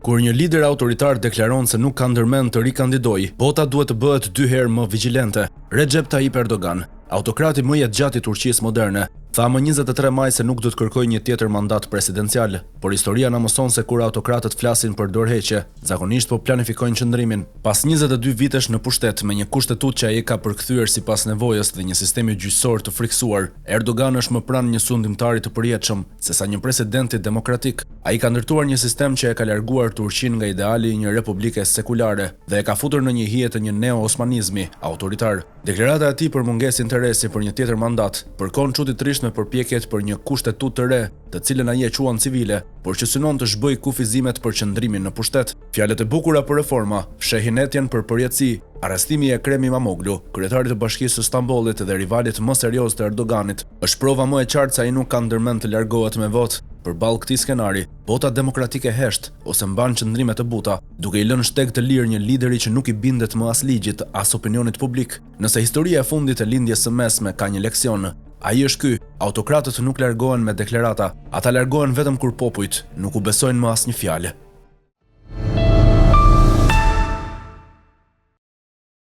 Kur një lider autoritar deklaron se nuk ka ndërmend të rikandidojë, bota duhet të bëhet 2 herë më vigjilente. Recep Tayyip Erdogan, autokrati më i jetëgjatë i Turqisë moderne, tha më 23 maj se nuk do të kërkojë një tjetër mandat presidencial, por historia na mëson se kur autokratët flasin për dorëheqje, zakonisht po planifikojnë qëndrimin. Pas 22 vitesh në pushtet me një kushtetutë që ai ka përkthyer sipas nevojës dhe një sistemi gjyqësor të friksuar, Erdogan është më pranë një sundimtari të përjetshëm sesa një presidenti demokratik. Ai ka ndërtuar një sistem që e ka larguar Turqinë nga ideali i një republike sekulare dhe e ka futur në një hije të një neo-osmanizmi autoritar. Deklarata e tij për mungesë interesi për një tjetër mandat përkon çuditërisht me përpjekjet për një kushtetutë të re, të cilën ai e quan civile, por që synon të zhbojë kufizimet për qëndrimin në pushtet. Fjalët e bukura për reforma fshehin etjen për përjetësi. Arrestimi i Ekrem İmamoğlu, kryetarit të Bashkisë së Stambollit dhe rivalit më serioz të Erdoganit, është prova më e qartë se ai nuk ka ndërmend të largohet me votë. Përballë këtij skenari, bota demokratike hesht ose mban qëndrime të buta, duke i lënë shteg të lirë një lideri që nuk i bindet më as ligjit, as opinionit publik. Nëse historia e fundit e lindjes së mesme ka një leksion, ai është ky: autokratët nuk largohen me deklarata, ata largohen vetëm kur popujt nuk u besojnë më asnjë fjalë.